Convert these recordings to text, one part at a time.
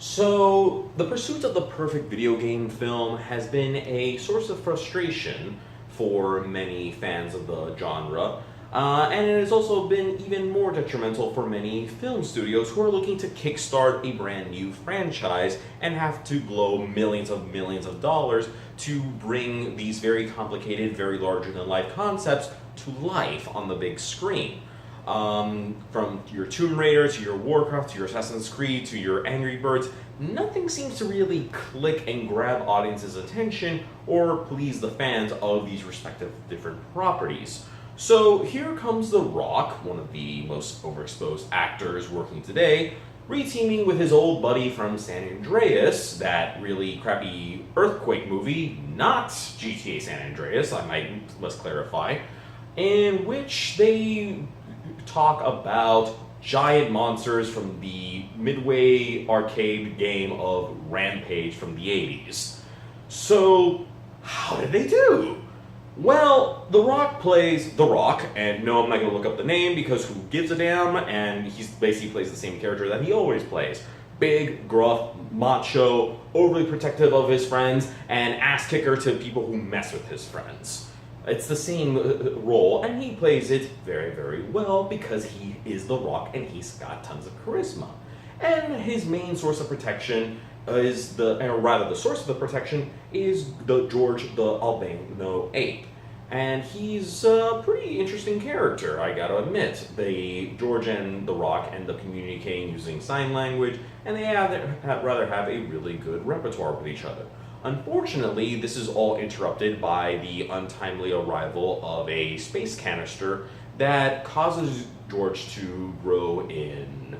So, the pursuit of the perfect video game film has been a source of frustration for many fans of the genre, and it has also been even more detrimental for many film studios who are looking to kickstart a brand new franchise and have to blow millions of dollars to bring these very complicated, very larger than life concepts to life on the big screen. From your Tomb Raider to your Warcraft to your Assassin's Creed to your Angry Birds, nothing seems to really click and grab audiences' attention or please the fans of these respective different properties. So here comes The Rock, one of the most overexposed actors working today, reteaming with his old buddy from San Andreas, that really crappy earthquake movie, not GTA San Andreas, must clarify, in which they talk about giant monsters from the Midway arcade game of Rampage from the 80s. So, how did they do? Well, The Rock plays The Rock, and no, I'm not going to look up the name because who gives a damn, and he basically plays the same character that he always plays. Big, gruff, macho, overly protective of his friends, and ass kicker to people who mess with his friends. It's the same role, and he plays it very, very well because he is The Rock and he's got tons of charisma. And his main source of protection is the source of the protection is the George the Albino ape. And he's a pretty interesting character, I gotta admit. George and The Rock end up communicating using sign language, and they rather have a really good repertoire with each other. Unfortunately, this is all interrupted by the untimely arrival of a space canister that causes George to grow in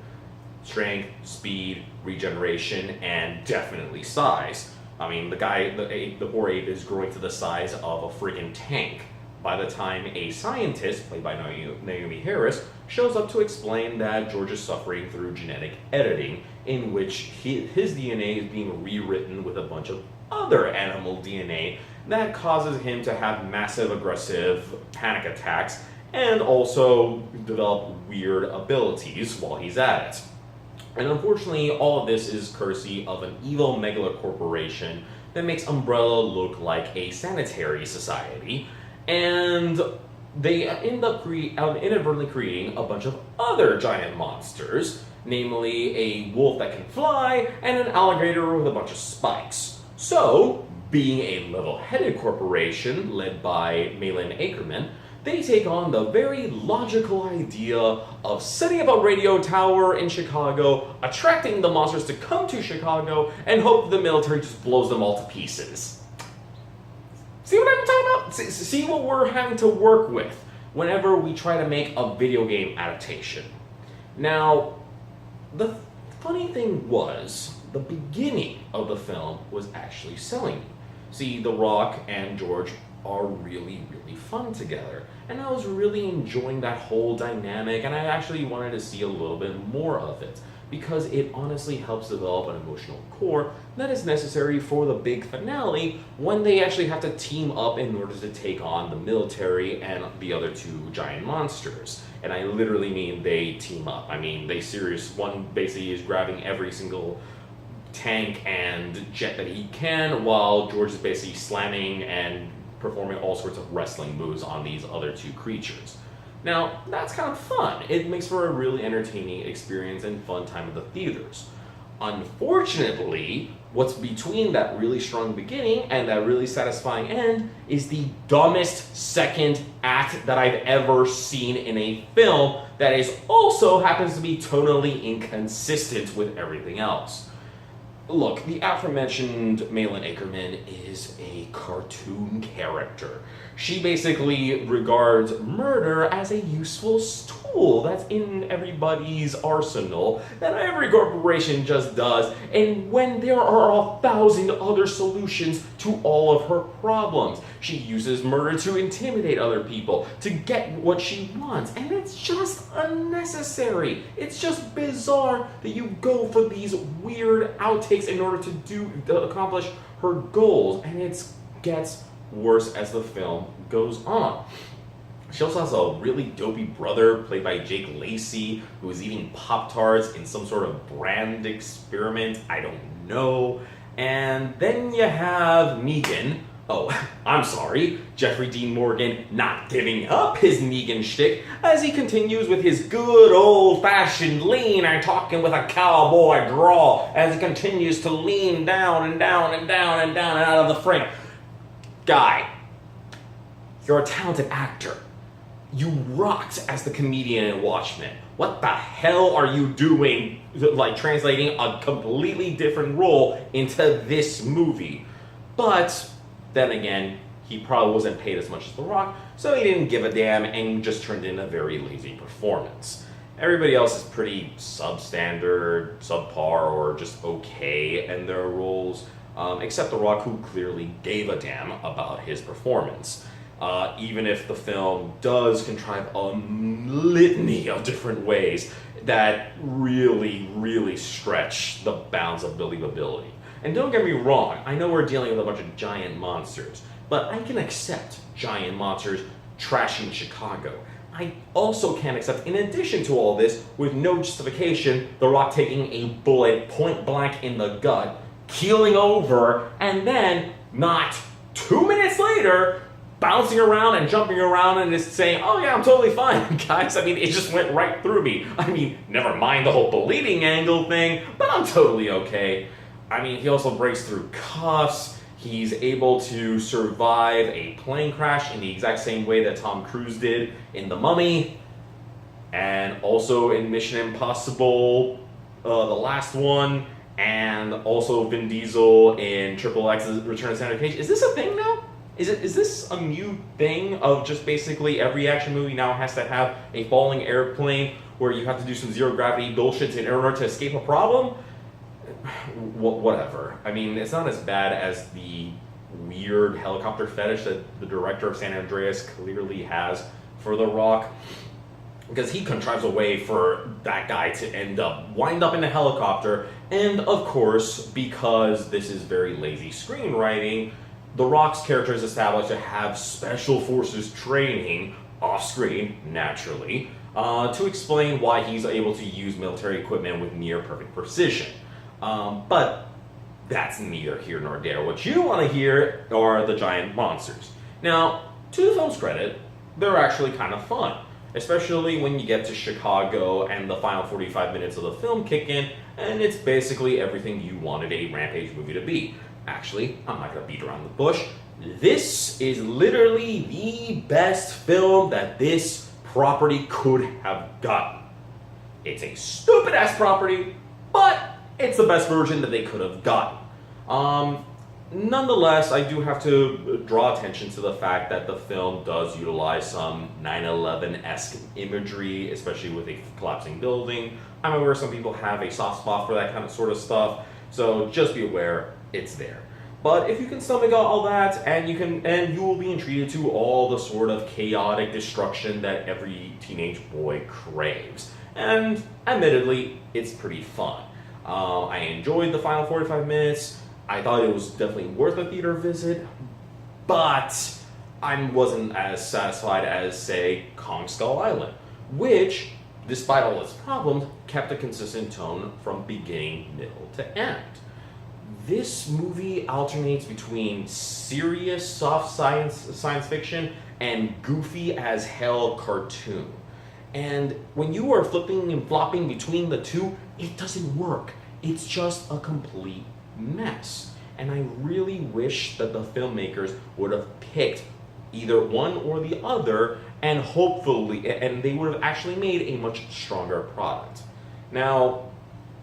strength, speed, regeneration, and definitely size. I mean, the poor ape is growing to the size of a freaking tank. By the time a scientist, played by Naomi Harris, shows up to explain that George is suffering through genetic editing, in which his DNA is being rewritten with a bunch of other animal DNA that causes him to have massive aggressive panic attacks and also develop weird abilities while he's at it. And unfortunately, all of this is courtesy of an evil megala corporation that makes Umbrella look like a sanitary society, and they end up inadvertently creating a bunch of other giant monsters, namely a wolf that can fly and an alligator with a bunch of spikes. So, being a level-headed corporation led by Malin Ackerman, they take on the very logical idea of setting up a radio tower in Chicago, attracting the monsters to come to Chicago, and hope the military just blows them all to pieces. See what I'm talking about? See what we're having to work with whenever we try to make a video game adaptation. Now, the funny thing was, the beginning of the film was actually selling me. See, The Rock and George are really, really fun together. And I was really enjoying that whole dynamic, and I actually wanted to see a little bit more of it, because it honestly helps develop an emotional core that is necessary for the big finale when they actually have to team up in order to take on the military and the other two giant monsters. And I literally mean they team up. I mean, one basically is grabbing every single tank and jet that he can, while George is basically slamming and performing all sorts of wrestling moves on these other two creatures. Now, that's kind of fun. It makes for a really entertaining experience and fun time at the theaters. Unfortunately, what's between that really strong beginning and that really satisfying end is the dumbest second act that I've ever seen in a film that also happens to be tonally inconsistent with everything else. Look, the aforementioned Malin Ackerman is a cartoon character. She basically regards murder as a useful tool that's in everybody's arsenal that every corporation just does, and when there are 1,000 other solutions to all of her problems. She uses murder to intimidate other people, to get what she wants, and it's just unnecessary. It's just bizarre that you go for these weird outtakes in order to accomplish her goals, and it gets worse as the film goes on. She also has a really dopey brother played by Jake Lacey who is eating Pop-Tarts in some sort of brand experiment. I don't know. And then you have Negan. Oh, I'm sorry. Jeffrey Dean Morgan not giving up his Negan shtick as he continues with his good old-fashioned lean and talking with a cowboy drawl as he continues to lean down and down and down and down and out of the frame. Guy, you're a talented actor. You rocked as the comedian in Watchmen. What the hell are you doing, like translating a completely different role into this movie? But then again, he probably wasn't paid as much as The Rock, so he didn't give a damn and just turned in a very lazy performance. Everybody else is pretty substandard, subpar, or just okay in their roles, except The Rock, who clearly gave a damn about his performance. Even if the film does contrive a litany of different ways that really, really stretch the bounds of believability. And don't get me wrong, I know we're dealing with a bunch of giant monsters, but I can accept giant monsters trashing Chicago. I also can't accept, in addition to all this, with no justification, The Rock taking a bullet point blank in the gut, keeling over, and then, not 2 minutes later, bouncing around and jumping around and just saying, oh yeah, I'm totally fine, guys. I mean, it just went right through me. I mean, never mind the whole bleeding angle thing, but I'm totally okay. I mean, he also breaks through cuffs. He's able to survive a plane crash in the exact same way that Tom Cruise did in The Mummy, and also in Mission Impossible, the last one, and also Vin Diesel in Triple X's Return of Santa Cage. Is this a thing now? Is this a new thing of just basically every action movie now has to have a falling airplane where you have to do some zero gravity bullshit in order to escape a problem? Whatever. I mean, it's not as bad as the weird helicopter fetish that the director of San Andreas clearly has for The Rock, because he contrives a way for that guy to wind up in a helicopter, and of course, because this is very lazy screenwriting, The Rock's character is established to have special forces training off-screen, naturally, to explain why he's able to use military equipment with near-perfect precision. But that's neither here nor there. What you want to hear are the giant monsters. Now, to the film's credit, they're actually kind of fun, especially when you get to Chicago and the final 45 minutes of the film kick in, and it's basically everything you wanted a Rampage movie to be. Actually, I'm not going to beat around the bush. This is literally the best film that this property could have gotten. It's a stupid-ass property, but it's the best version that they could have gotten. Nonetheless, I do have to draw attention to the fact that the film does utilize some 9/11-esque imagery, especially with a collapsing building. I'm aware some people have a soft spot for that kind of sort of stuff, so just be aware it's there. But if you can stomach all that, and you will be entreated to all the sort of chaotic destruction that every teenage boy craves. And admittedly, it's pretty fun. I enjoyed the final 45 minutes. I thought it was definitely worth a theater visit, but I wasn't as satisfied as, say, Kong Skull Island, which, despite all its problems, kept a consistent tone from beginning, middle to end. This movie alternates between serious, soft science fiction and goofy as hell cartoon. And when you are flipping and flopping between the two, it doesn't work. It's just a complete mess. And I really wish that the filmmakers would have picked either one or the other, and they would have actually made a much stronger product. Now,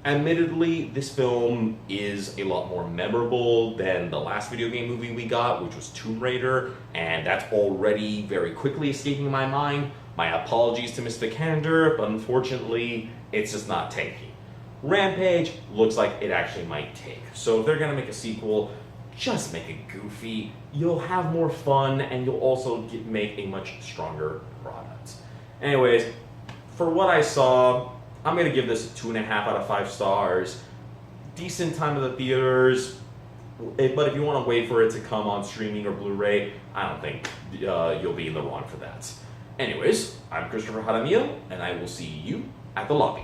admittedly, this film is a lot more memorable than the last video game movie we got, which was Tomb Raider, and that's already very quickly escaping my mind. My apologies to Mr. Candor, but unfortunately, it's just not taking. Rampage looks like it actually might take. So if they're gonna make a sequel, just make it goofy. You'll have more fun, and you'll also make a much stronger product. Anyways, for what I saw, I'm gonna give this a 2.5 out of 5 stars. Decent time at the theaters, but if you want to wait for it to come on streaming or Blu-ray, I don't think you'll be in the wrong for that. Anyways, I'm Christopher Jaramillo, and I will see you at the lobby.